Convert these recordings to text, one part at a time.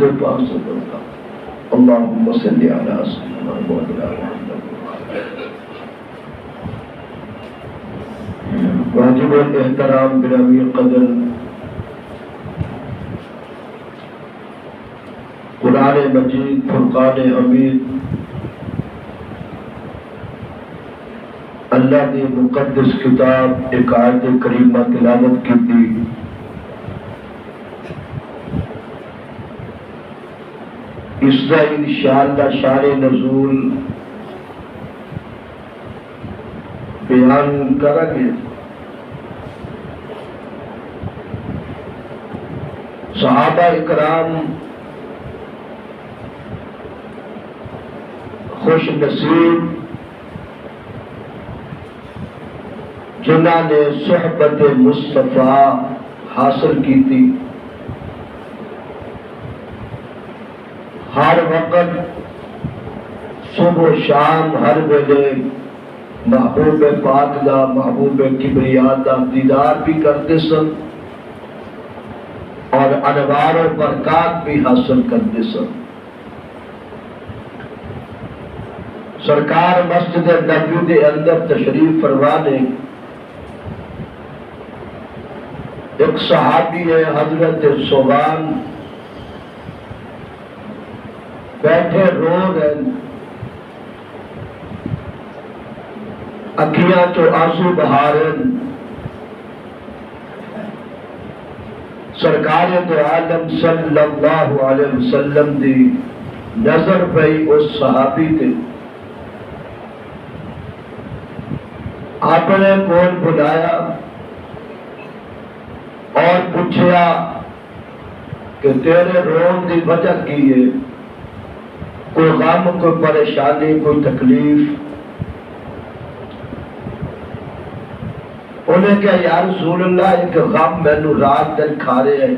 درود پاک سے پڑھتا اللہم صلی علی سیدنا محمد واجب الاحترام گرامی قدر قرآن مجید فرقان حمید اللہ کی مقدس کتاب ایک آیت کریمہ تلاوت کی تھی. اس کا انشاءاللہ شان نزول بیان کریں گے. صحابہ اکرام خوش نصیب جنہوں نے صحبت مصطفیٰ حاصل کی تھی. ہر وقت صبح و شام ہر ویلے محبوب پاک دا محبوب کبریا دا دیدار بھی کرتے سن اور انوار و برکات بھی حاصل کرتے سن. سرکار مسجد نبوی دے اندر تشریف فرما نے ایک صحابی ہے حضرت صوبان بیٹھے رو رہے اکھیاں چو آنسو بہارن. سرکار دو عالم صلی اللہ علیہ وسلم دی نظر پئی اس صحابی تے. آپ نے کون بلایا اور پوچھا کہ تیرے رون دی وجہ کی ہے؟ کوئی غم، کوئی پریشانی، کوئی تکلیف؟ انہیں کہا یا رسول اللہ ایک غم مینوں رات دن کھا رہے ہیں.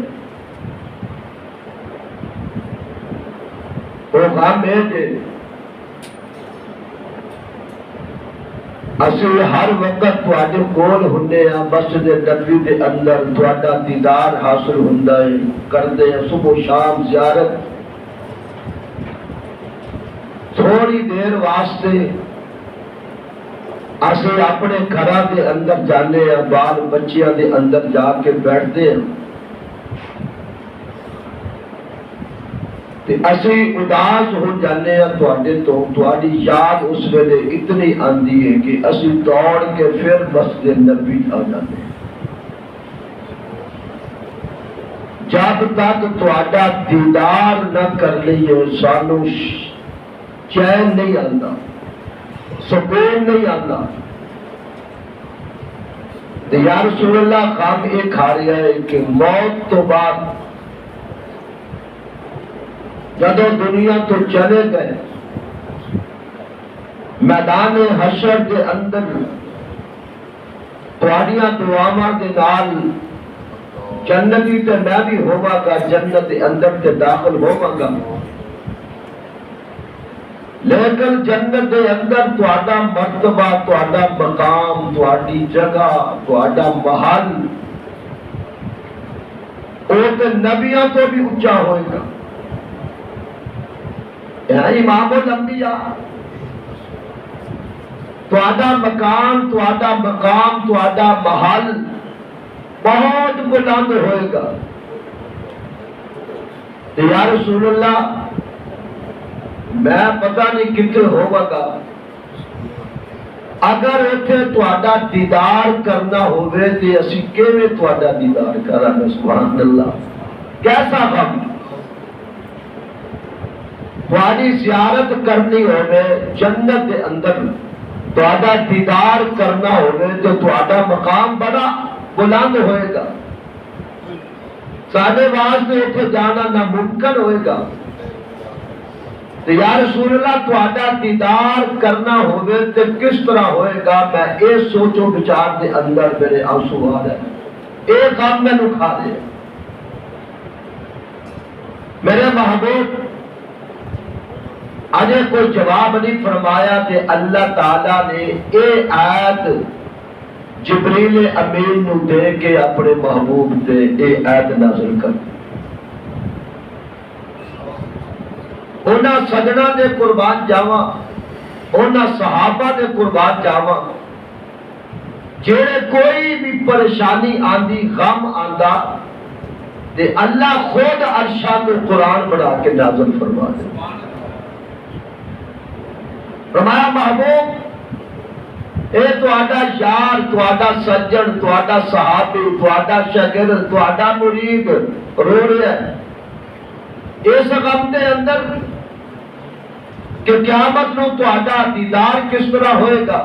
وہ غم ہے کہ اسی ہر وقت تواڈے کول ہوندے ہاں مسجد نبوی دے اندر تواڈا دیدار حاصل ہوندا ہے، کردے ہیں صبح شام زیارت. تھوڑی دیر واسطے اسی اپنے گھراں دے اندر جانے ہیں، بال بچیاں دے اندر جا کے بیٹھتے ہیں تے اسی اداس ہو جانے ہیں تواڈے تو. تواڈی یاد اس ویلے اتنی آندی ہے کہ اسی دوڑ کے پھر مسجد نبوی آ جاتے ہیں. جب تک تواڈا دیدار نہ کر لئیے سانو چین نہیں آتا، سکون نہیں آتا. یا رسول اللہ غم یہ کھا رہا ہے کہ موت تو بعد جدو دنیا تو چلے گئے میدان حشر کے اندر تواڈیاں دعاواں دے نال جنتی تے میں بھی ہوواں گا، جنت دے اندر تے داخل ہوواں گا. لیکن جنت دے اندر تواڈا مرتبہ، تواڈا مقام، تواڈی جگہ، تواڈا محل وہ تے نبیاں تو بھی اونچا ہوئے گا. امام الانبیاء تواڈا مکان، تواڈا مقام، تواڈا محل بہت بلند ہوئے گا. یا رسول اللہ میں پتہ نہیں کتنے ہوگا گا. اگر اتنے تواڈا دیدار کرنا ہوئے تو اسی کیویں تواڈا دیدار کراں گے؟ سبحان اللہ. کیسا غم! تواڈی زیارت کرنی ہوئے جنت دے اندر، تواڈا دیدار کرنا ہوئے تو تواڈا مقام بڑا بلند ہوئے گا. ساڈے واسطے اتنے جانا ناممکن ہوئے گا. تو یا رسول اللہ تواڈا دیدار کرنا ہوئے تو کس طرح ہوئے گا؟ میں اے سوچو بچار دے اندر میرے آنسو آ رہے ہیں، اے غم میں کھا دے. میرے محبوب اجے کوئی جواب نہیں فرمایا کہ اللہ تعالیٰ نے اے آیت جبریل امین نو دے کے اپنے محبوب تے اے آیت نازل کر. انہاں سجنا دے قربان جاواں، انہاں صحابہ دے قربان جاواں جڑے کوئی بھی پریشانی آندی غم آندا تے اللہ خود عرشاں تو قرآن بنا کے نازل فرما دے۔ فرمایا محبوب اے تہاڈا یار، تہاڈا سجن، تہاڈا صحابی، تہاڈا شاگرد، تہاڈا مرید رو رہا ہے اس غم دے اندر کہ قیامت نو تہاڈا دیدار کس طرح ہوئے گا۔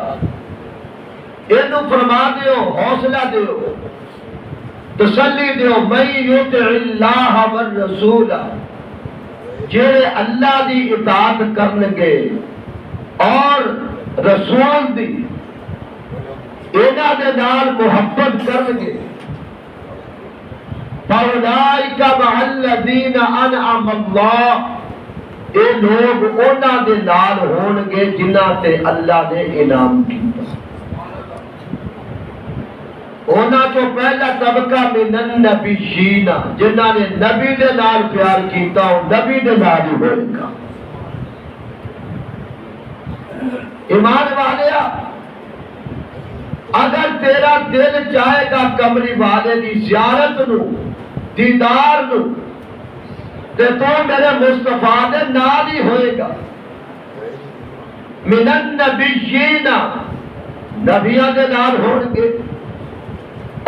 اینو فرما دیو، حوصلہ دیو، تسلی دیو، من یطع اللہ والرسول، جڑے اللہ دی اطاعت کرنگے اور رسول دی انہاں دے نال محبت کرنگے، فاولئک مع الذین انعم اللہ، اے لوگ انہاں دے نال ہونگے جنہاں تے اللہ نے انعام کیتا۔ اونا جو پہلا طبقہ من النبیین، جنہاں نے نبی دے نال پیار کیتا ہو نبی دے نال ہی ہوئے گا۔ ایمان والیا، اگر تیرا دل چاہے گا کمری والے دی زیارت نو، دیدار نو، تے تو میرے مصطفیٰ دے نال ہی ہوئے گا۔ من النبیین، نبیان دے نال ہونگے،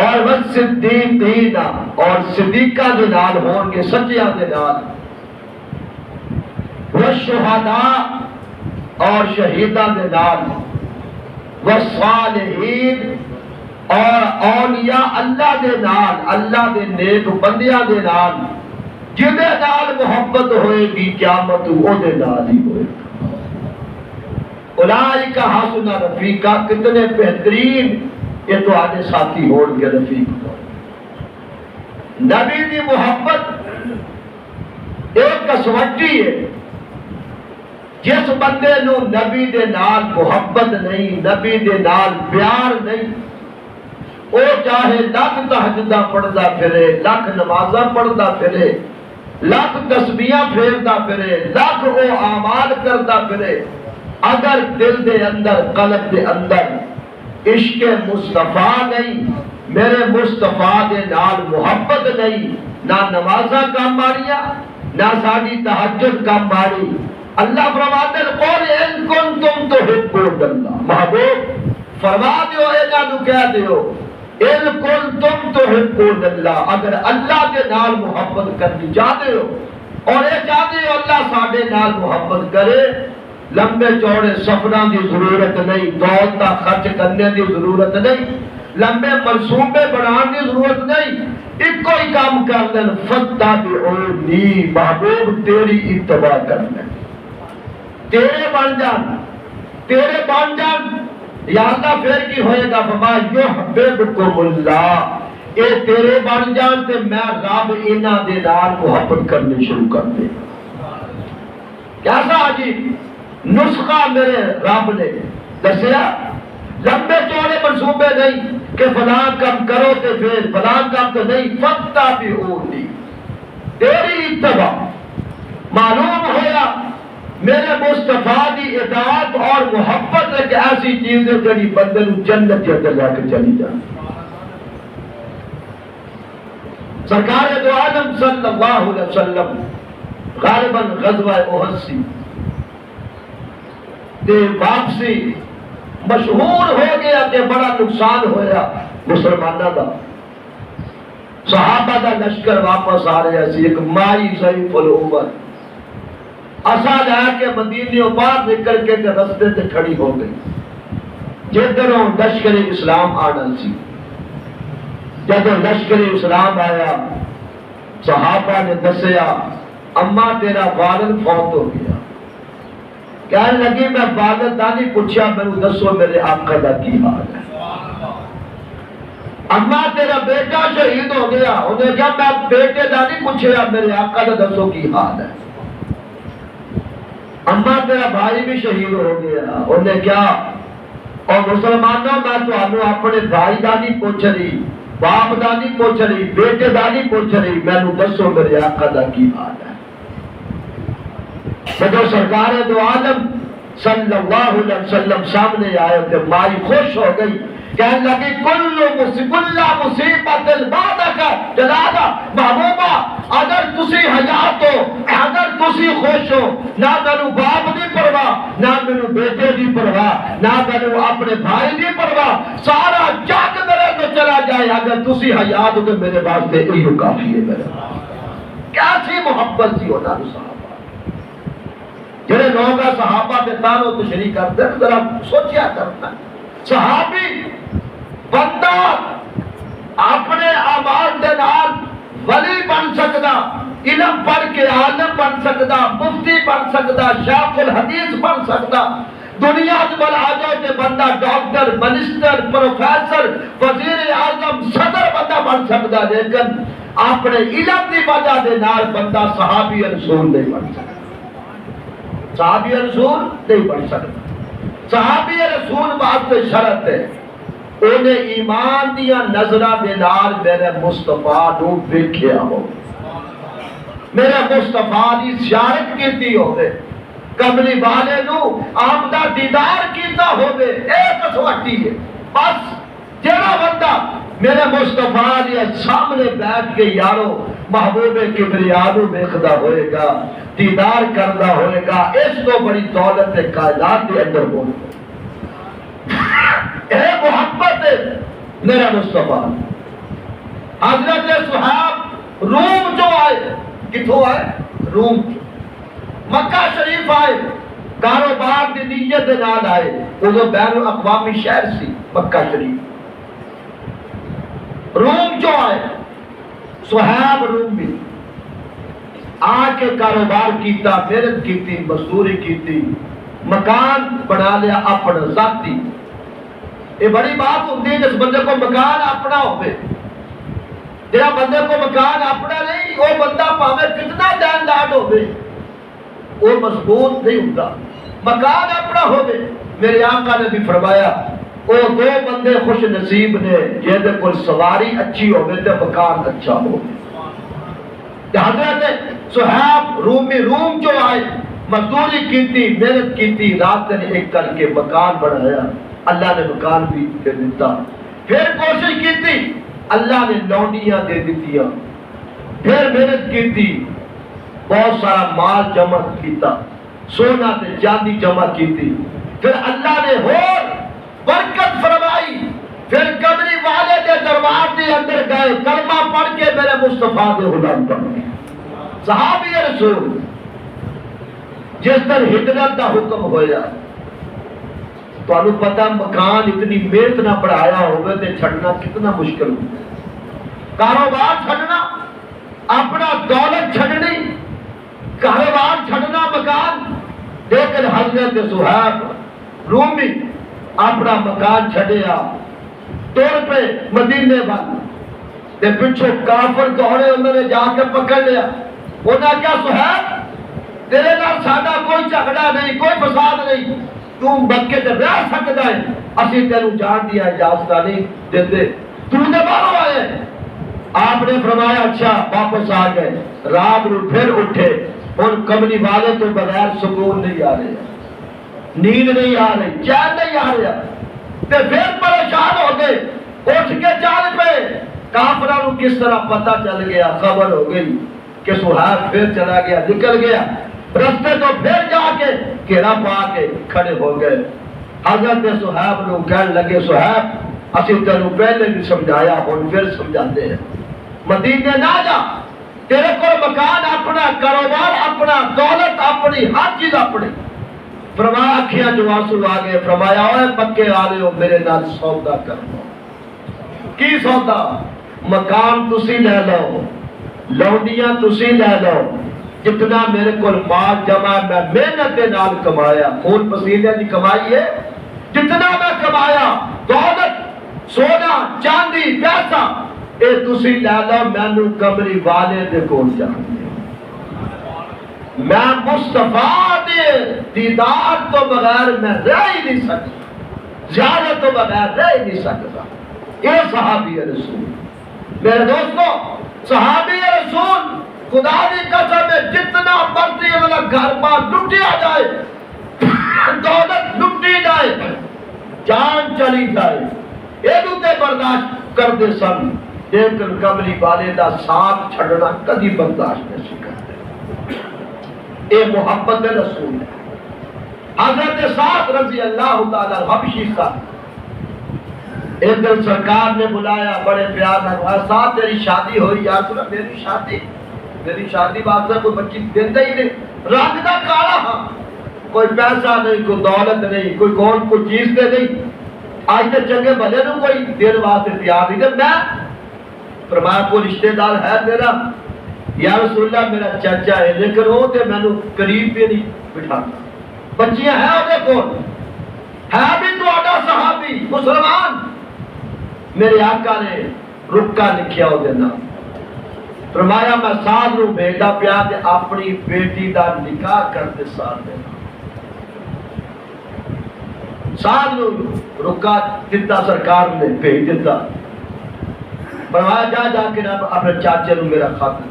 اور والصدیقین، اور صدیقہ دے نال ہونگے، سچیاں دے نال، والشہداء، اور شہیداں دے نال، والصالحین، اور اولیاء اللہ دے نال، اللہ دے نیک بندیاں دے نال، جدے نال محبت ہوئے گی قیامت او دے نال ہی ہوئے گا۔ اولئک حسن رفیقا، کتنے بہترین یہ تو آنے ساتھی ہوڑ کے رفیق ہو۔ نبی دی محبت ایک کسوٹی ہے، جس بندے نو نبی دے نال محبت نہیں، نبی دے نال پیار نہیں، او چاہے لاکھ تہجدہ پڑھدا پھرے، لاکھ نمازاں پڑھدا پھرے، لاکھ تسبیحاں پھیردا پھرے، لاکھ او اعمال کردا پھرے، اگر دل دے اندر، قلب دے اندر عشق مصطفیٰ نہیں، میرے مصطفیٰ دے نال محبت نہیں، نہ نمازاں کام ماریاں، نہ ساری تہجد کام ماری۔ اللہ فرماتے ہیں قل ان کنتم تحبون اللہ، محبوب فرما دیو، اینا نو کہہ دیو، ان کنتم تحبون اللہ، اگر اللہ دے نال محبت کرنی چاہتے ہو اور یہ چاہتے ہو اللہ ساڈے نال محبت کرے، لمبے چوڑے سفراں دی ضرورت نہیں، دولت دا خرچ کرنے دی ضرورت نہیں، لمبے منصوبے بنان دی ضرورت نہیں، ایک کوئی کام کر دیں، فتبعونی، محبوب تیری اتباع کرنا، تیرے بن جان، تیرے بن جان، یا اللہ پھر کی ہوئے گا، فما یحببکم اللہ، اے تیرے بن جان تے میں رب انہاں دے نال محبت کرنے شروع کر دے۔ کیسا عجیب نسخہ میرے رب نے دسیا، لمبے چوڑے منصوبے نہیں کہ فلاں کام کرو تے پھر فلاں کام تو نہیں، فتبعونی، تیری اتباع۔ معلوم ہوا میرے مصطفیٰ دی اطاعت اور محبت ایک ایسی چیز ہے جڑی بندے نو جنت کے اندر جا کے چلی جائے۔ سرکار دو عالم صلی اللہ علیہ وسلم غالباً غزوہ احد سی تے واپسی مشہور ہو گیا کہ بڑا نقصان ہویا مسلمانہ دا، صحابہ دا لشکر واپس آ رہا سی، ایک مائی ضعیف العمر اسا جا کے مدینے باہر نکل کے رستے تے کھڑی ہو گئی، جدھروں لشکر اسلام آنا سی۔ جب لشکر اسلام آیا صحابہ نے دسیا اماں تیرا والد فوت ہو گیا، کہنے لگی میں والد دا نہیں پوچھا، میں دسو میرے آقا دا کی حال ہے۔ اماں تیرا بیٹا شہید ہو گیا، انہیں کہا میں بیٹے دا نہیں پوچھا، میرے آقا دا دسو کی حال ہے۔ اماں تیرا بھائی بھی شہید ہو گیا، انہیں کیا، اور مسلمانوں میں تو انہوں اپنے بھائی دا نہیں پوچھ رہی، باپ دا نہیں پوچھ رہی، بیٹے دا نہیں پوچھ رہی، میں دسو میرے آقا دا کی حال ہے۔ جب سرکار دو عالم صلی اللہ علیہ وسلم سامنے آئے تو مائی خوش ہو گئی، کہنے لگی کل مصیبت بعدک جلالہ، محبوبہ اگر تسی حیات ہو، اگر تسی خوش ہو، نہ مینوں باپ دی پرواہ، نہ مینوں بیٹے دی پرواہ، نہ مینوں اپنے بھائی دی پرواہ، سارا جگ میرے تو چلا جائے، اگر تسی حیات ہو تو میرے واسطے یہی کافی ہے۔ میرے کیسی محبت سی ہونا صحابہ، جنہیں لوگ صحابہ کے تانوں تشریح کرتے ہیں، ذرا سوچیا کرنا، صحابی بندہ اپنے اعمال دے نال ولی بن سکدا، علم پڑھ کے عالم بن سکدا، مفتی بن سکدا، شیخ الحدیث بن سکدا، دنیا بل آ جائے کہ بندہ ڈاکٹر، منسٹر، پروفیسر، وزیر اعظم، صدر بندہ بن سکدا، لیکن اپنے علم دی وجہ دے نال بندہ صحابی رسول نہیں بن سکتا، صحابی رسول نہیں بن سکتا۔ صحابی رسول واسطے شرط ہے انہیں ایمان دیا نظرہ دے نال میرے مصطفیٰ نو ویکھیا ہو، میرے مصطفیٰ دی زیارت کیتی ہوئے، کملی والے نو آمدہ دیدار کیتا ہوئے، ایک سواٹی ہے بس۔ جیڑا بندہ میرے مصطفیٰ دے سامنے بیٹھ کے یارو محبوب کبریانو ویکھدا ہوئے گا، دیدار کرنا ہوئے گا، اس کو بڑی دولت کائنات کے اندر ہوگی۔ اے محبت میرا مصطفیٰ۔ حضرت صحاب روم جو آئے، کتھوں آئے؟ روم مکہ شریف آئے، کاروبار دی نیت دے نال آئے، وہ بین الاقوامی شہر سی مکہ شریف۔ روم جو آئے، صحاب روم بھی آ کے کاروبار کیتا، محنت کیتی، مزدوری کیتی، مکان بنا لیا اپنا ذاتی۔ یہ بڑی بات ہوتی ہے جس بندے کو مکان اپنا ہوئے، جہاں بندے کو مکان اپنا نہیں، وہ بندہ پاوے کتنا جاندار ہوئے وہ مضبوط نہیں ہوتا۔ مکان اپنا ہوئے، میرے آقا نے بھی فرمایا وہ دو بندے خوش نصیب نے جہدے کوئی سواری اچھی ہوئے تے مکان اچھا ہوئے۔ حضرت صحاب روم جو آئے، مزدوری کیتی، محنت کیتی، رات دن ایک کر کے مکان بنایا، اللہ نے مکان بھی دے دیتا۔ پھر کوشش کیتی، اللہ نے لونڈیاں دے دیتیا، پھر محنت کیتی، بہت سارا مال جمع کیتا، سونا تے چاندی جمع کیتی، پھر اللہ نے اور برکت فرمائی، پھر قبری والے کے دربار کے اندر گئے، کلمہ پڑھ کے میرے مصطفیٰ کے غلام بن گئے، صحابی رسول۔ جس دن ہجرت کا حکم ہویا، تو انہوں پتہ مکان اتنی محنت نہ پڑھایا ہوگا تے چھڑنا کتنا مشکل ہو، کاروبار چھڑنا، اپنا دولت چھڑنی، کاروبار چھڑنا، مکان۔ لیکن حضرت صحاب رومی اپنا مکان چھڑیا، طور پہ مدینے بن تے پچھو کافر دوڑے، انہوں نے جا کے پکڑ لیا، انہوں نے کیا صحاب تیرے نال ساڈا کوئی جھگڑا نہیں، کوئی فساد نہیں، تو مکے تے رہ سکتا ہے، اسی تینوں جان دیا اجازت نہیں دیتے، تو نے باہر آئے۔ آپ نے فرمایا اچھا، واپس آ گئے، رات کو پھر اٹھے، ان کملی والے تو بغیر سکون نہیں آ رہے، نیند نہیں آ رہی، چین نہیں آ رہا، تے پھر پریشان ہو گئے، اٹھ کے چل پے۔ کافروں کو کس طرح پتہ چل گیا، خبر ہو گئی کہ صحاب پھر چلا گیا، نکل گیا رستے، تو پھر جا کے گھیرا پا کے کھڑے ہو گئے۔ حضرت صحاب نے کہنے لگے صحاب اسی تینوں پہلے بھی سمجھایا، ہن پھر سمجھاتے ہیں، مدینے نہ جا، تیرے کو مکان اپنا، کاروبار اپنا، دولت اپنی، ہر چیز اپنی۔ فرمایا اکھیاں جو آنسو آ گئے، فرمایا اوے پکے والے ہو، میرے نال سودا کرو۔ کی سودا؟ مکان تسی لے لو، لونڈیاں تسی لے لو، جتنا میرے کو مال جمع میں محنت کے نال کمایا، خون پسینے کی کمائی ہے، جتنا میں کمایا، دولت، سونا، چاندی، پیسہ، اے تسی لے لو، مینوں کمری والے دے کول جان دے، میں مصطفیٰ دے دیدار تو بغیر میں رہ ہی نہیں سکتا، زیارت تو بغیر رہ ہی نہیں سکتا۔ یہ صحابی رسول، میرے دوستو، صحابی رسول خدا کی قسم ہے جتنا مرضی والا گھر بار لٹیا جائے، دولت لٹی جائے، جان چلی جائے، یہ برداشت کر دے سن، لیکن کملی والے دا ساتھ چھڑنا کدی برداشت نہیں کرتے۔ اے محبت رسول ہے۔ حضرت سعد رضی اللہ تعالیٰ حبشی صاحب ایک دن سرکار نے بلایا بڑے پیار سے، سعد تیری شادی ہوئی؟ یا رسول اللہ میری شادی بات سے کوئی بچی دیتا ہی نہیں، رنگ دا کالا، ہاں کوئی پیسہ نہیں، کوئی دولت نہیں، کوئی کون کوئی چیز دے نہیں، آج تے چنگے بھلے نو کوئی دیر واسطے تیار نہیں۔ میں فرمایا کوئی رشتہ دار ہے میرا؟ یا رسول اللہ میرا چاچا ہے، لیکن وہ تے میں نو قریب بھی نہیں بٹھاتا، بچیاں ہیں وہ کون ہے بھی تو آڈا صحابی مسلمان۔ میرے آقا نے رکا لکھیا ہو دینا، فرمایا میں سعد نو بھیجا پیا تے اپنی بیٹی دا نکاح کرتے ساتھ دینا۔ سعد نو رکا دیتا، سرکار نے بھیج دیتا، فرمایا جا جا کے اپنے چاچے نو میرا خط دے،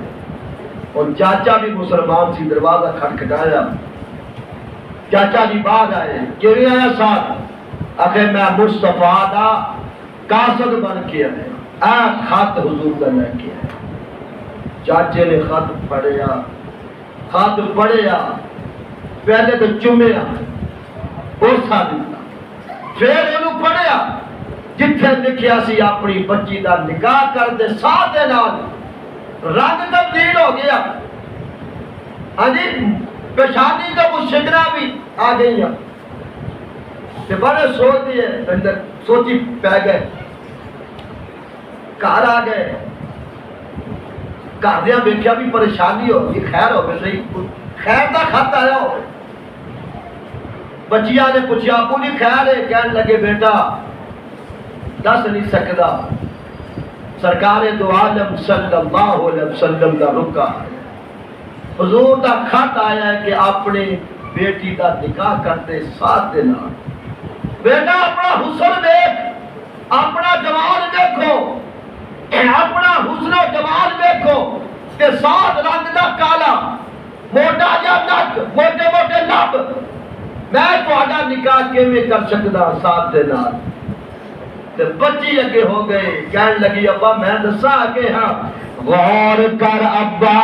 اور چاچا بھی مسلمان سی، دروازہ کھٹکھٹایا، چاچا جی بعد آئے، کیوں آیا ساتھ؟ آخر میں مصطفیٰ دا قاصد بن کے آیا، خط حضور دا لے کے آیا۔ چاچے نے خط پڑھیا، پہلے تو چومیا بوسا دیتا، پھر انہوں پڑھیا جتھے لکھیا سی اپنی بچی دا نکاح کر دے ساتھ دے نال، رنگ تبدیل ہو گیا، ہاں جی پیشانی تو کچھ شکنا بھی آ گئی ہیں، بڑے سوچ دیے اندر سوچی پہ گئے، گھر آ گئے، گھر دیا بیٹھیا بھی پریشانی ہو گئی، خیر ہو گئی، صحیح خیر دا خط آیا ہو، بچیاں نے پوچھا پوری خیر ہے؟ کہنے لگے بیٹا دس نہیں سکتا، سرکار دو عالم صلی اللہ علیہ وسلم دا رکا حضور دا خط آیا ہے کہ اپنی بیٹی دا نکاح کرتے ساتھ دینا۔ بیٹا اپنا حسن دیکھ، اپنا جمال دیکھو، اپنا حسن و جمال دیکھو کہ ساتھ رنگ دا کالا، موٹا جا نک، موٹے موٹے لب، میں تہاڈا نکاح کیویں کر سکدا ساتھ دے نال؟ تے بچی اگے ہو گئے، کہن لگی ابا میں دسا کہ ہاں غور کر ابا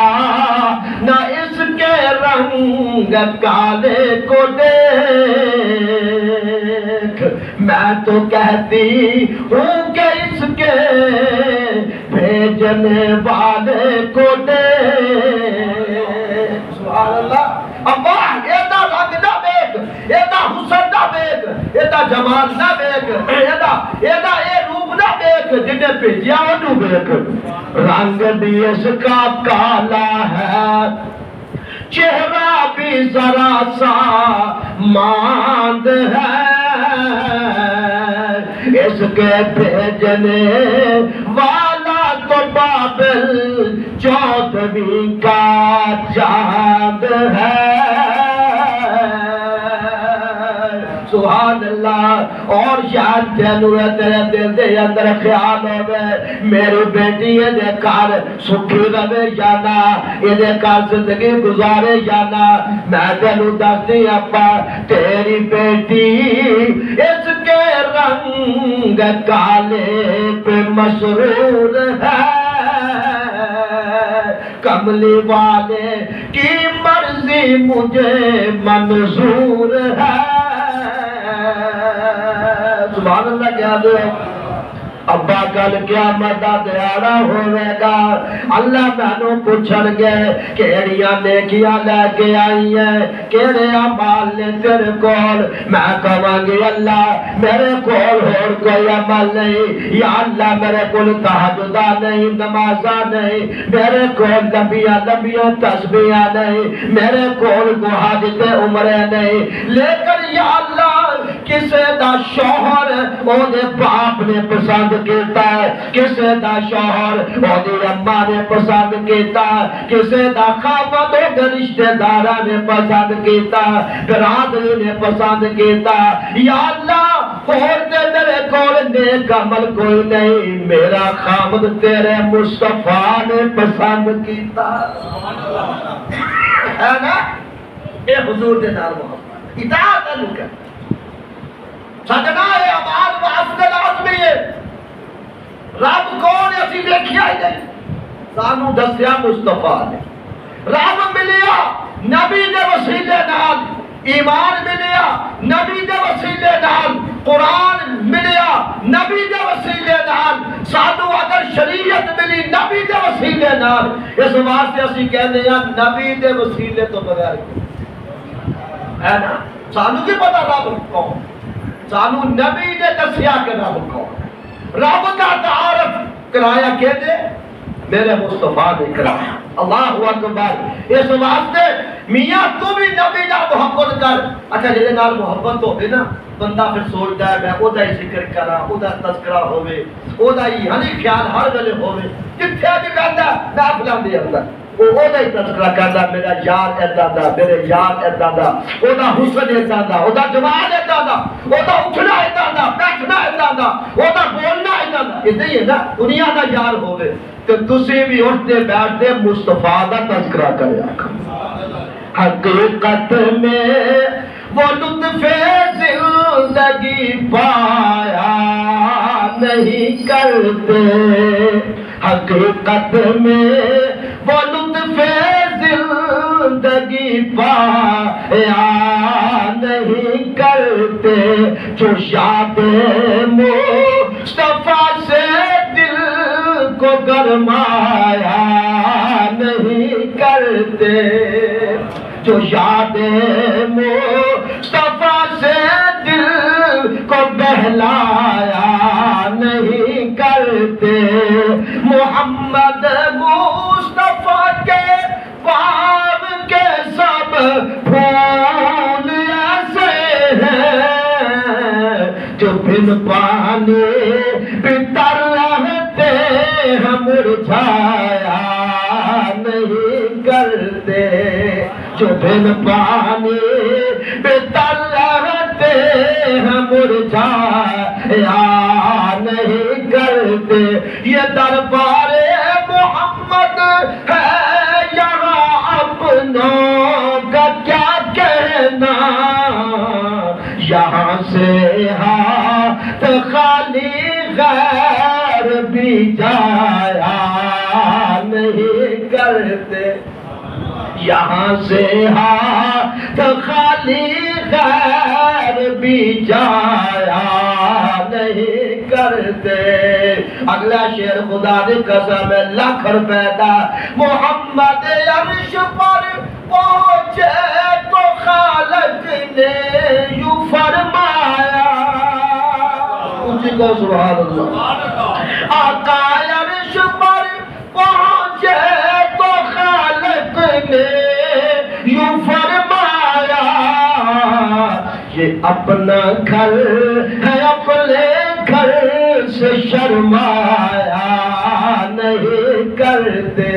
نہ اس کے رنگ کالے کو دیکھ، میں تو کہتی ہوں کہ اس کے بھیجنے والے کو دیکھ۔ سبحان اللہ، ابا ایدہ رنگ نہ دیکھ، ایدہ حسن نہ دیکھ، ایدہ جمال نہ دیکھ، ایدہ اے روپ نہ دیکھ، جنہیں بھیجیا انہوں دیکھ، رنگ بھی اس کا کالا ہے، چہرہ بھی ذرا سا ماند ہے، اس کے بھیجنے والا تو بابل 14ویں کا چاند ہے۔ سبحان اللہ۔ اور شاید تیرے دل دے اندر خیال ہوئے میری بیٹی یہ کار سکھی رہے یا نہ، یہ کار زندگی گزارے یا نہ، میں تینوں دستی ابا تیری بیٹی اس کے رنگ کالے پہ مسرور ہے، کملی والے کی مرضی مجھے منظور ہے۔ سبحان اللہ کیا دے ابا کل قیامت دا دیاڑا ہوئے گا، اللہ مینوں پوچھن گے کیڑیاں نیکیاں لے کے آئی ہیں، کیڑے اعمال نے تیرے کول؟ میں کہاں گی اللہ میرے کول اور کوئی عمل نہیں، یا اللہ میرے کول تہجدہ نہیں، نمازاں نہیں، میرے کول لمبیاں تسبیحاں نہیں، میرے کول حج تے عمرے نہیں، لیکن یا اللہ کسے دا شوہر اودے باپ نے پسند کیتا ہے، کسے دا شوہر اودی اماں نے پسند کیتا ہے، کسے دا خاوند اودے رشتہ داراں نے پسند کیتا ہے، برادری نے پسند کیتا ہے۔ یا اللہ اور تے میرے کول نیک عمل کوئی نہیں، میرا خاوند تیرے مصطفیٰ نے پسند کیتا ہے نا۔ اے حضور دے نال محبت اطاعت انو کر سجنا ہے عمال و افضل عظمی ہے۔ رب کون اسی دیکھیا ہی نہیں، سانو دسیا مصطفیٰ نے۔ رب ملیا نبی دے وسیلے نال، ایمان ملیا نبی دے وسیلے نال، قرآن ملیا نبی دے وسیلے نال، سانو اگر شریعت ملی نبی دے وسیلے نال، اس واسطے اسی کہنے ہیں نبی دے وسیلے تو بغیر ہے نا۔ سانو کی پتہ رب کون، سانو نبی دے دسیا کہ رب کون، رب کا تعارف کرایا کہ دے میرے مصطفیٰ نے کرایا۔ اللہ اکبر۔ اس واسطے میاں تو بھی نبی نال محبت کر۔ اچھا جے نال محبت ہوے نا بندہ پھر سوچدا ہے میں اودا ہی ذکر کراں، اودا تذکرہ ہوے، اودا ہی ہنی خیال ہر ویلے ہوے، جتھے بھی کہندا میں فلاں دے اندر وہ اودا ہی تذکرہ کردا، میرا یار ایدا دا، میرے یار ایدا دا، اودا حسن ایدا دا، اودا جمال ایدا دا، اودا اٹھنا ایدا دا، بیٹھنا ایدا دا، اودا بولنا ایدا دا۔ ایسے ہی ہے نا دنیا دا یار ہوے کہ تسی بھی اٹھتے بیٹھتے مصطفیٰ دا تذکرہ کریا کرو۔ حقیقت میں وہ لطف زندگی پایا نہیں کرتے، حقیقت میں وہ لطف زندگی پایا نہیں کرتے، جو یاد مصطفیٰ سے دل کو گرمایا نہیں کرتے، جو یاد مصطفیٰ سے دل کو بہلایا نہیں کرتے، محمد مصطفیٰ کے باب کے سب پھول ایسے ہیں جو بن پانی بتر رہتے ہیں، مرجھایا نہیں کرتے، جو بن پانی بتر رہتے ہیں، مرجھایا نہیں کرتے۔ یہ دربار محمد ہے یہاں اپنوں کا کیا کہنا، یہاں سے ہاتھ خالی غیر بھی جایا نہیں کرتے، یہاں سے ہاتھ خالی غیر بھی جایا نہیں کرتے۔ اگلا شعر خدا دی قسم ہے لاکھ روپے دا، محمد عرش پر پہنچے تو خالق نے یوں فرمایا، اونچی کو سبحان اللہ۔ آقا عرش پر پہنچے تو خالق نے یوں فرمایا، یہ اپنا گھر ہے اپنے گھر سے شرمایا نہیں کرتے،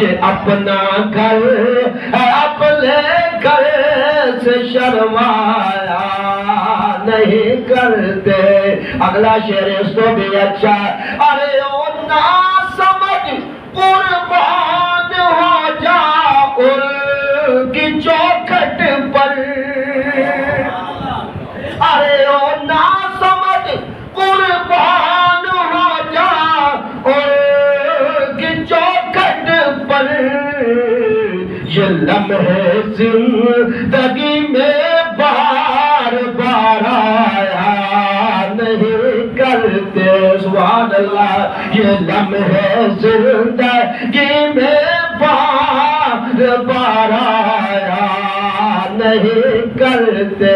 یہ اپنا گھر ہے اپنے گھر سے شرمایا نہیں کرتے۔ اگلا شعر اس کو بھی اچھا، ارے او نا سمجھ قربان ہو جا ان کی چوکھٹ پر، ارے او نا سمجھ قربان ہو جا ان کی چوکھٹ پر، یہ لمحے زندگی میں بار بار آیا نہیں کرتے، سبحان اللہ۔ یہ لمحے زندگی میں بار بار آیا نہیں کرتے،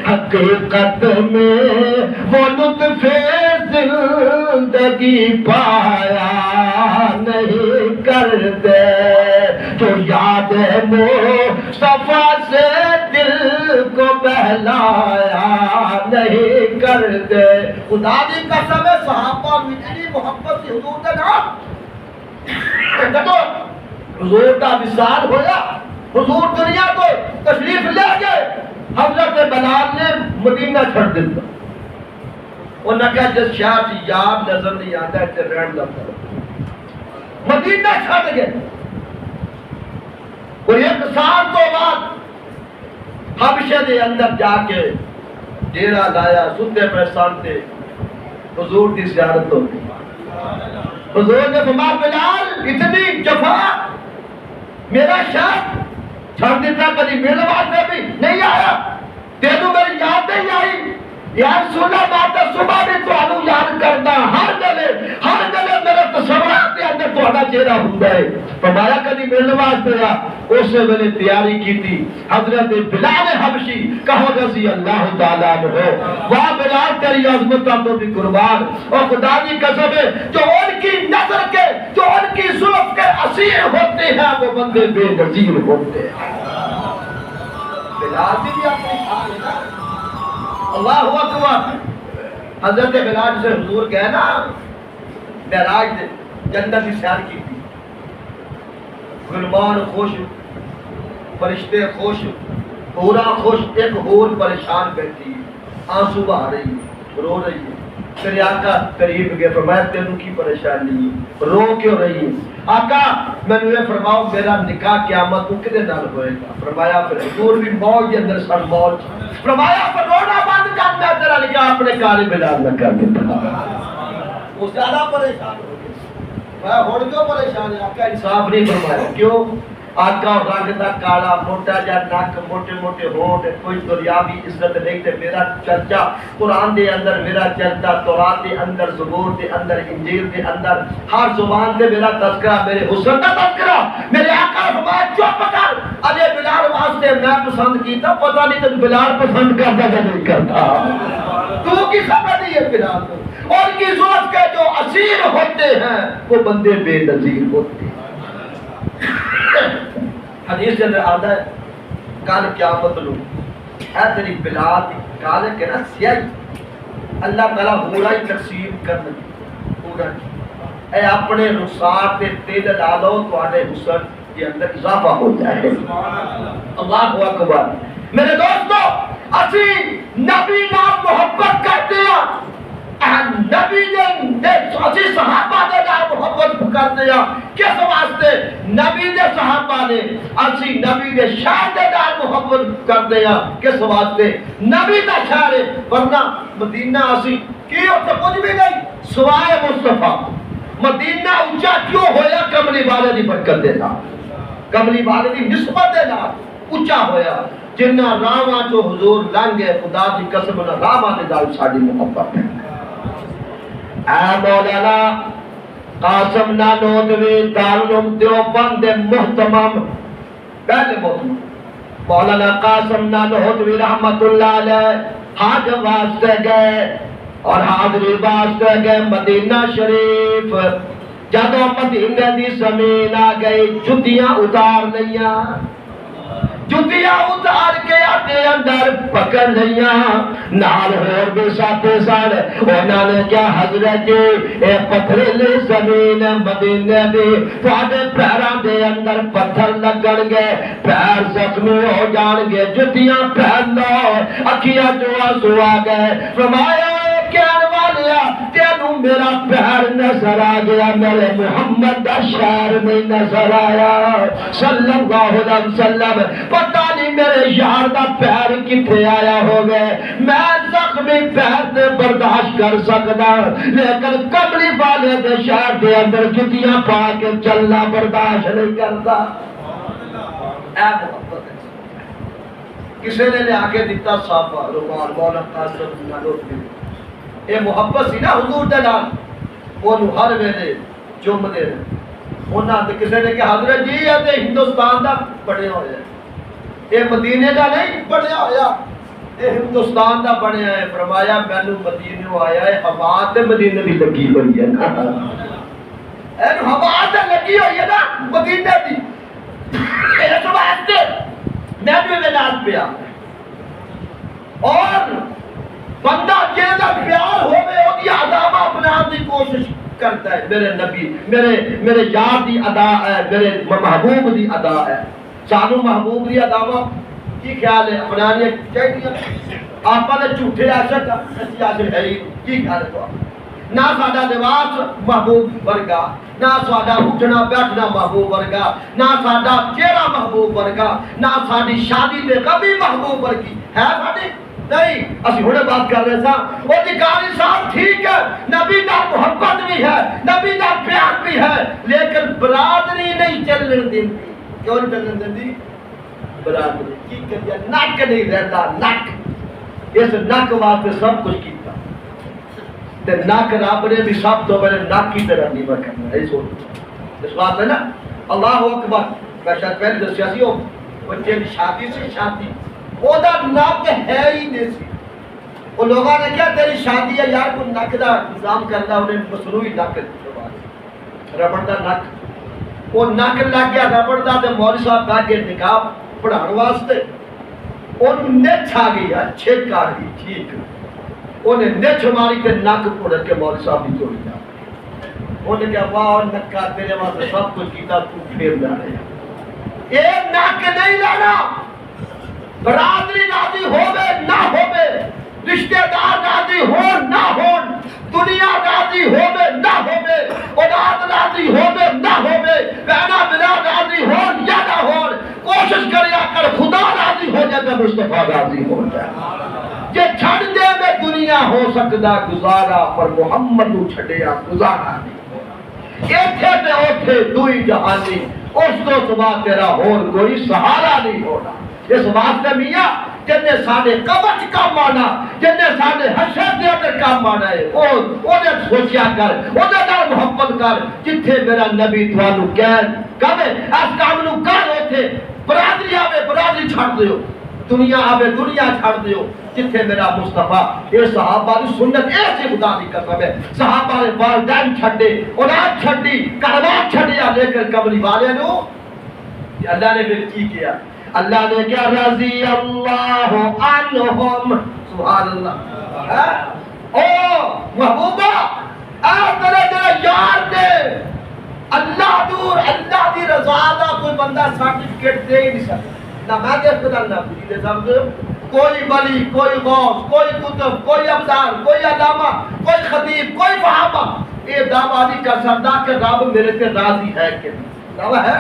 حقیقت میں وہ لطف زندگی پایا نہیں کرتے، جو یاد مصطفیٰ سے دل کو بہلایا نہیں کرتے. خدا دی قسم ہے صحابہ اتنی محبت سی حضور دے نال. جدو حضور دا وصال ہویا, حضور دنیا کو تشریف لے گئے, حضرت بلال نے مدینہ چھڑ دیتا. انہوں نے کہا جس شاہ کی یاد نظر نہیں آتا ہے تے رہن دا کرو. مدینہ چھڑ گئے. کوئی 1 سال تو بعد حبشے دے اندر جا کے ڈیرا لایا, ستے پریسان تھے, حضور دی زیارت ہوتی. حضور نے فرمایا بلال اتنی جفا میرا شاہ چھڑ دیتا, کبھی میرے واسطے بھی نہیں آیا, تینوں میری یاد نہیں آئی. یار سنا بات صبح بھی تانوں یاد کرنا, ہر گلے میرے تصورات کے اندر تہاڈا چہرہ ہوندا ہے. فرمایا کبھی میرے واسطے آ. اس ویلے تیاری کی تھی حضرت بلال حبشی, کہو رضی اللہ تعالیٰ عنہ. واہ بلال تیری عظمتوں تو بھی قربان, اور خدا کی قسم ہے جو ان کی نظر کے, جو ان کی زلف کے اسیر ہوتے ہیں وہ بندے بے نظیر ہوتے ہیں. بلال بھی اپنی حال ہے نا. اللہ اکبر. حضرت بلال سے حضور کہے نا معراج دے جنت کی سیر کی تھی, غلمان خوش, فرشتے خوش, پورا خوش, ایک اور پریشان بیٹھی آنسو بہا رہی رو رہی ہے. پھر آقا قریب گئے, فرمایا تینوں کی پریشانی, رو کیوں رہی ہے؟ آقا میں نے فرماؤ میرا نکاح قیامت کو کدے نال ہوئے گا؟ فرمایا پھر حضور بھی موج کے اندر سر موج. فرمایا پھر رونا بند کر, میں تیرا نکاح اپنے کالے بلال نہ کر دیتا. وہ زیادہ پریشان ہو گئے. میں ہن کیوں پریشان ہے؟ آقا انصاف نہیں فرمایا. کیوں؟ آقا رنگ دا کالا, موٹا جا نک, موٹے موٹے ہونٹ, کوئی دنیاوی عزت نہیں. تے میرا چرچا قرآن دے اندر, میرا چرچا تورات دے اندر, زبور دے اندر, انجیل دے اندر, ہر زبان دے میرا تذکرہ, میرے حسن دا تذکرہ. میرے آقا فرمایا چپ کر, اجے بلال واسطے میں پسند کیتا, پتہ نہیں تجھے بلال پسند کرتا یا نہیں کرتا. تو کی خبر نہیں ہے بلال کو. اور کی زلف کے جو اسیر ہوتے ہیں وہ بندے بے نظیر ہوتے ہیں. حدیث کے اندر آتا ہے کل قیامت لو اے تیری بلال کالے کے نا سیاہی اللہ تعالیٰ ہورا ہی تقسیم کرنا, ہورا اے اپنے رخسار تے تیل ڈالو تو آنے حسن کے اندر اضافہ ہو جائے. اللہ اکبر. میرے دوستو اسی نبی نام محبت کرتے ہیں, نبی نے اسی صحابہ دے نال محبت کرتے ہیں. کس واسطے؟ نبی دے صحابہ نے اسی نبی دے شان دے نال محبت کرتے ہیں. کس واسطے؟ نبی دا شان ہے. ورنہ مدینہ اسی کی اتنے کچھ بھی نہیں سوائے مصطفیٰ. مدینہ اونچا کیوں ہویا؟ کملی والے دی برکت دے نال, کملی والے دی نسبت دے نال اونچا ہویا. جنہ راواں جو حضور لنگ گئے, خدا دی قسم نہ راواں دے نال ساڈی محبت ہے. اے مولانا قاسم نانوتوی دارالعلوم دیوبند محتمم, پہلے محتمم مولانا قاسم نانوتوی رحمت اللہ علیہ حج واسطے گئے اور حاضری واسطے گئے مدینہ شریف. جدو مدینہ دی زمین آ گئی, جتیاں اتار لیا, جتیاں اتار کے آتے اندر پکڑ لیا. نال ہور بھی ساتھے سن, انہوں نے کیا حضرت جی اے پتھریلی زمین مدینے دی, تھوڑے پیروں دے اندر پتھر لگن گے, پیر زخمی ہو جان گے, جتیاں پہن لو. اکھیاں جو آنسو آ گئے. فرمایا کہنے والیا تینوں میرا پیر نظر آ گیا, میرے محمد دا شہر میں نظر آیا صلی اللہ علیہ وسلم. پتہ نہیں میرے یار دا پیر کتنے آیا ہو گئے. میں زخمی پیر سے برداشت کر سکتا, لیکن کملی والے دے شہر دے اندر جتیاں پا کے چلنا برداشت نہیں کرتا. اے محبت کسی نے لے آگے دیتا صحابہ رومان مولا قاسم نانوتوی. یہ محبت سی نا حضور دے نال, انہوں ہر ویلے چومدے رہے. انہاں تے کسی نے کہ حضرت جی یہ تے ہندوستان دا بڑھیا ہویا, یہ مدینے دا نہیں بڑھیا ہویا, یہ ہندوستان دا بڑھیا ہے. فرمایا مینوں مدینے آیا ہے, ہوا تے مدینے دی لگی ہوئی ہے نا, اینو ہوا تے لگی ہوئی ہے نا مدینے دی. اس واسطے میں بھی نال پیا اور بندہ جیسا پیار ہوئے وہ عذاب اپنا دی کوشش کرتا ہے. میرے نبی میرے یار دی ادا ہے, میرے محبوب دی ادا ہے. سانو محبوب دی ادا کی خیال ہے اپنانی چاہیے؟ آپ نے جھوٹے عاشق ہے ہی کی خیال ہے؟ تو نہ ساڈا لباس محبوب ورگا, نہ ساڈا اٹھنا بیٹھنا محبوب ورگا, نہ ساڈا چہرہ محبوب ورگا, نہ ساڈی شادی دے کبھی محبوب ورگی ہے ساڈی نہیں. اسی ہنے بات کر رہے سا وہ قاری صاحب ٹھیک ہے, نبی دا محبت بھی ہے, نبی دا پیار بھی ہے, لیکن برادری نہیں چلن دیندی. کیوں نہیں چلن دیندی؟ برادری کی کریے نک نہیں رہتا. نک اس نک واسطے سب کچھ کیتا تے نک رب نے بھی سب تو پہلے نک کی طرح نہیں کرنا ہے. اس بات ہے نا. اللہ اکبر. میں شاید پہلے دسیا سی وہ بچے کی شادی سے شادی وہ نک ہے ہی نہیں سی. وہ لوگوں نے کیا تیری شادی ہے یار کوئی نک کا انتظام کرتا, انہیں مصنوعی نک ربڑ کا نک وہ نک لگ گیا ربڑ کا. تو مولوی صاحب کہا کہ نکاح پڑھانے واسطے انہوں نچ آ گئی, چھک آ گئی. ٹھیک انہیں نچ ماری کے نک پڑھ کے مولوی صاحب بھی چوڑی جا. انہیں کہا واہ نکا تیرے واسطے سب کچھ کیتا تو پھر جا رہے ہیں. یہ نک نہیں لینا. برادری راضی ہوے نہ ہوے, رشتہ دار راضی ہو نہ ہو, دنیا راضی ہوے نہ ہوے, اولاد راضی ہوے نہ ہوے, بہنا بلا راضی ہو یا نہ ہو, کوشش کریا کر خدا راضی ہو جائے تو مصطفیٰ راضی ہو جائے. جے چھڑ دے میں دنیا ہو سکدا گزارا, پر محمد نو چھڈیا گزارا نہیں. ایتھے تے اوتھے دوئی جہانی, اس تو سوا تیرا ہور کوئی سہارا نہیں ہونا. اس واسطے میاں جن نے ساڈے قبض کام آنا, جن نے ساڈے حشر دے اندر کام آنا ہے, او نے سوچیا کر, او دے نال محبت کر. جتھے میرا نبی تھانوں کہے اس کام نو کر, اوتھے برادری آوے برادری چھڑ دیو, دنیا آوے دنیا چھڑ دیو. جتھے میرا مصطفیٰ یہ صحابہ کی سنت ایسے خدا دی قسم ہے. صحابہ نے والدین چھڈے, اولاد چھڈی, کاروبار چھڈیا, لے کر قبری والے نو اللہ نے پھر کی کیا؟ اللہ نے کیا رضی اللہ عنہم. سبحان اللہ. او محبوبہ تیرے یار نے اللہ دور اللہ دی رضا دا کوئی بندہ سرٹیفکیٹ دے ہی نہیں سکتا. نہ میں دے خدا نہ تجھ دے سمجھو. کوئی ولی, کوئی غوث, کوئی کتب, کوئی ابدال, کوئی علامہ, کوئی خطیب, کوئی صحابہ یہ دعویٰ نہیں کر سکتا کہ رب میرے سے راضی ہے کہ نہیں. دعویٰ ہے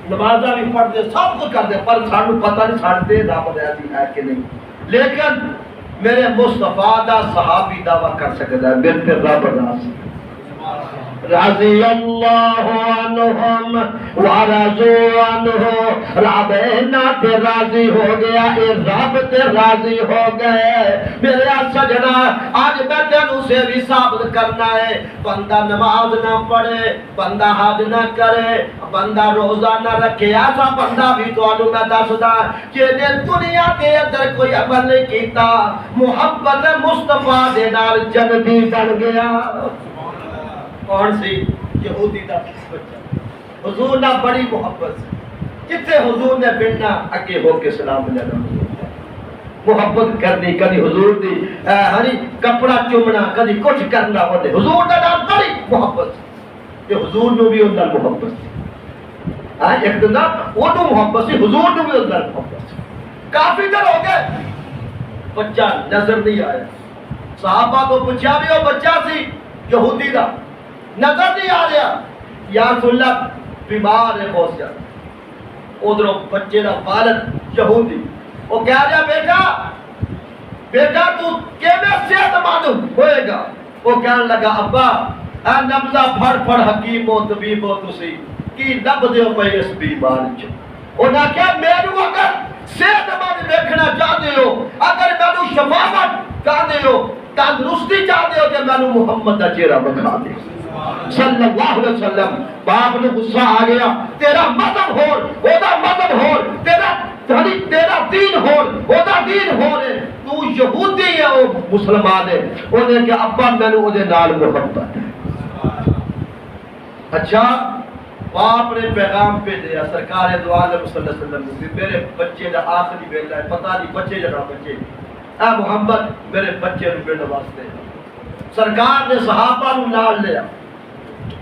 نمازہ بھی پڑھ دے سب کچھ کر دے, پر سانو پتہ نہیں ساڈے رب راضی ہے کہ نہیں. لیکن میرے مصطفیٰ دا صحابی دعویٰ کر سکتا ہے میرے پہ رب راضی. رضی اللہ عنہم ورضوا عنہ. رب نہ تے راضی ہو گیا, اے رب تے راضی ہو گئے. میرے سجنا آج میں تینوں سے بھی ثابت کرنا ہے, بندہ نماز نہ پڑھے, بندہ حج نہ کرے, بندہ روزہ نہ رکھے, ایسا بندہ بھی تانوں میں دسدا کہ دنیا کے اندر کوئی عمل نہیں کیتا, محبت مصطفیٰ دے نال جنتی بن گیا. کون سی؟ یہودی دا بچہ. حضور نہ بڑی محبت سے, جتنے حضور نے بننا اگے ہو کے سلام لینا, محبت کرنی, کدی حضور دی ہری کپڑا چومنا, کدی کچھ کرنا. ہوتے حضور دا نام بڑی محبت سے, کہ حضور نو بھی اندر محبت سے. ایک دن وہ نو محبت سے, حضور نو بھی اندر محبت سے. کافی دن ہو گئے بچہ نظر نہیں آیا. صحابہ کو پوچھا بھی وہ بچہ سی یہودی دا, نظر نہیں آ رہا. یا رسول اللہ بیمار ہے بہت زیادہ. ادھر بچے کا والد یہودی, وہ کہہ رہا بیٹا تو کیویں صحت مند ہوئے گا. وہ کہنے لگا ابا اے نبضہ پھڑ پھڑ حکیم و طبیب و تسی کی لب دیو پہ اس بیمار چ. انہاں کہا میرے اگر صحت مند دیکھنا چاہتے ہو, اگر میرے شفاعت چاہتے ہو, تندرستی چاہتے ہو, کہ میں محمد کا چہرہ بکھا دے صلی اللہ علیہ وسلم. باپ نے غصہ آ گیا, تیرا مذہب ہو, اودا مذہب ہو, تیرا دین ہو, اودا دین ہو, تو یہودی ہے وہ مسلمان ہے. انہیں کہ ابا میں نے اودے نال محبت ہے. اچھا باپ نے پیغام پہ دیا سرکار دو عالم صلی اللہ علیہ وسلم نے میرے بچے دا آخری ویلا ہے پتہ نہیں بچے جنا بچے اے محمد میرے بچے نو بیٹا واسطے سرکار نے صحابہ نو نال لیا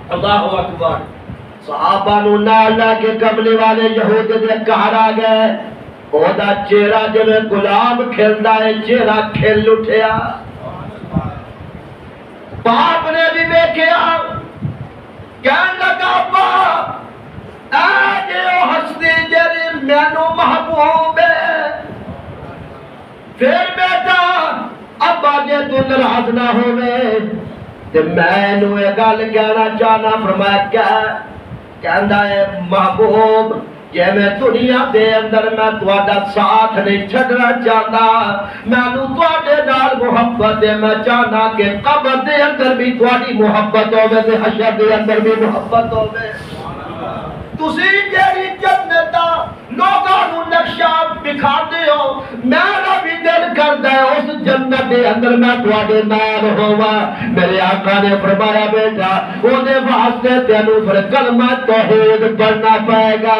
اللہ اکبر صحابہ نو نال لا کے قبلے والے یہود دے گھر آ گئے اودا چہرہ جویں گلاب کھلدا ہے چہرہ کھل اٹھیا باپ نے بھی دیکھیا کہن لگا باپ اے جو ہستی جڑی مینوں محبوب ہے پھر بیٹا ابا جے تو ناراض نہ ہوے تے مینوں اے گل کہنا چاہنا فرمایا کہندا ہے محبوب کہ میں دنیا دے اندر میں تہاڈا ساتھ نہیں چھڈنا چاہتا مینوں تہاڈے نال محبت ہے میں چاہنا کہ قبر دے اندر بھی تہاڈی محبت ہوے تے حشر دے اندر بھی محبت ہوے تسی جیڑی جنت دا لوگاں نو نقشہ دکھاندے ہو میرا بھی دل کردا ہے اس جنت دے اندر میں تہاڈے نال ہوواں میرے آقا نے فرمایا بیٹا اودے واسطے تینوں پھر کلمہ توحید پڑھنا پائے گا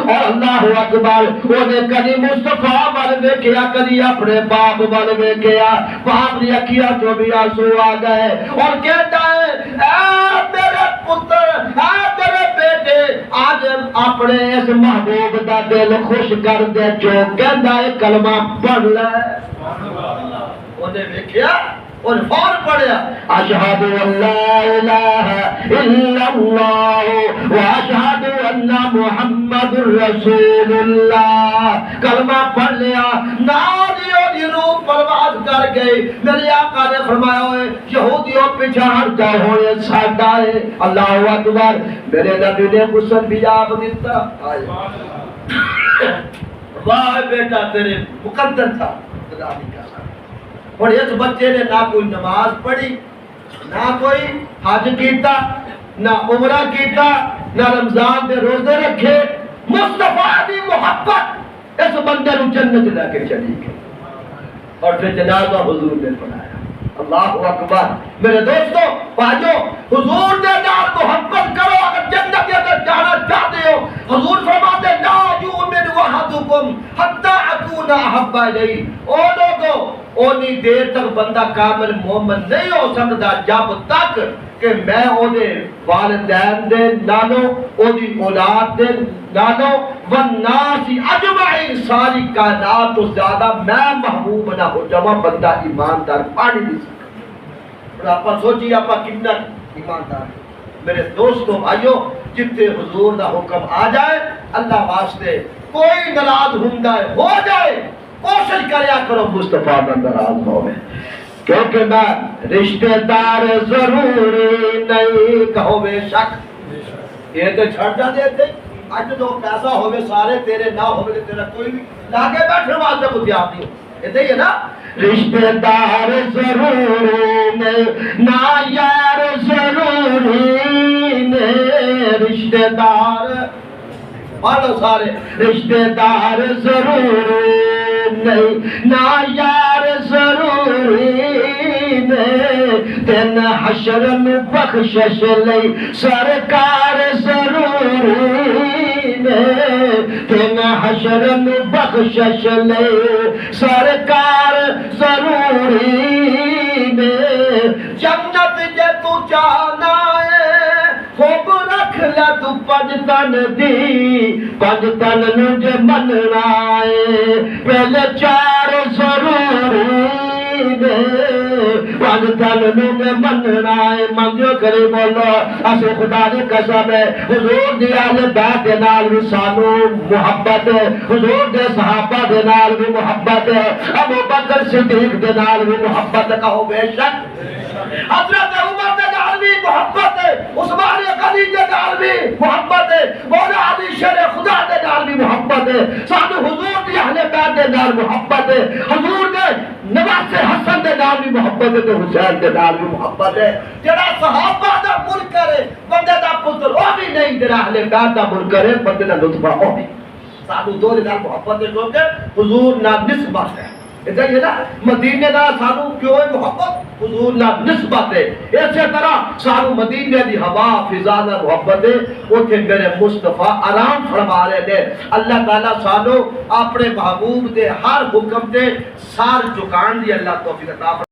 اور اللہ اکبر اودے کدی مصطفیٰ ول ویکھیا کدی اپنے باپ ول ویکھیا باپ دی اکھیاں چوں بھی آنسو آ گئے اور کہتا ہے اے میرے پتر اے میرے بیٹے آج اپنے اس محبوب دا دل خوش کر دے جو کہندا ہے کلمہ پڑھ لے اونے ویکھیا اور فور پڑھیا اشہد ان لا الہ الا اللہ واشہد ان محمد رسول اللہ کلمہ پڑھ لیا نالیوں دی روح پرواز کر گئی میرے آقا نے فرمایا ہوئے یہودیوں پیچھے ہٹ جاؤ ہوئے ساڈا ہے اللہ اکبر میرے نبی نے غسل بھی آپ دیتا واہ بیٹا تیرے مقدر تھا خدا نہیں کہا اور اس بچے نے نہ کوئی نماز پڑھی نہ کوئی حج کیتا نہ عمرہ کیتا نہ رمضان دے روزے رکھے مصطفیٰ دی محبت اس بندے نو جنت لے کے چلی گئی اور پھر جنازہ حضور نے پڑھایا اللہ اکبر میرے دوستو بھائیو حضور نے نال محبت کرو اگر جنت کے اندر جانا چاہتے ہو حضور فرماتے لا یؤمن احدکم حتی اکون احب الیہ او لوگو اونی دیر تک بندہ کامل مومن نہیں ہو سکتا جب تک کہ میں اودے والدین دے نالو اودی اولاد دے نالو والناس اجمعین ساری کائنات تو زیادہ میں محبوب نہ ہو جمع بندہ ایماندار پانی نہیں سکتا اور آپ سوچیے آپ کتنا ایماندار میرے دوستوں بھائیو جتنے حضور دا حکم آ جائے اللہ واسطے کوئی ناراض ہو جائے کوشش کریا کرو مصطفیٰ میں ناراض ہوئے کیونکہ میں رشتہ دار ضروری نہیں کہو بے شک یہ تو چھڑ جا دیتے آج تو پیسہ ہوئے سارے تیرے نہ ہوئے تیرا کوئی بھی لاگے بیٹھنے واسطے کو دیاب نہیں ہو یہ ہے نا رشتہ دار ضروری نہیں نہ یار ضروری نہیں رشتہ دار مانو سارے رشتہ دار ضروری نہیں نہ یار ضروری نہیں تین حشر میں بخشش لئی سرکار ضروری نہیں تین حشر میں بخشش لئی سرکار ضروری نہیں جنت جے تو جانا ہے خوب رکھ لے تو پنجتن دی پنجتن نجے مننا ہے پہلے چار ضروری دے پنجتن نجے مننا ہے منگیو کرے بولو اسے خدا نے قسم ہے حضور دی اہل بیت دے نال بھی سانو محبت ہے حضور دے صحابہ دے نال بھی محبت ہے ابو بکر صدیق دے نال بھی محبت کہو بے شک حضرت عمر دے نال بھی محبت ہے عثمان غنی دے نال بھی محبت ہے مولا علی شیر خدا دے نال بھی محبت ہے سانو حضور دی اہل بیت دے نال محبت ہے حضور دے نواز حسن دے نال بھی محبت ہے تے حسین دے نال بھی محبت ہے جڑا صحابہ دا منکر ہے بندے دا پتر او بھی نہیں جڑا اہل بیت دا منکر ہے بندے دا لطفہ او بھی سانو دو دے نال محبت ہے کیونکہ حضور نال نسبت ہے ادھر یہ نا مدینے دا سانو کیوں ہے محبت حضور نال نسبت ہے اسی طرح سانو مدینے دی ہوا فضا نال محبت ہے اوتھے میرے مصطفیٰ آرام فرما رہے نے اللہ تعالیٰ سانو اپنے محبوب دے ہر حکم دے سار چکان دی اللہ توفیق عطا فرمائے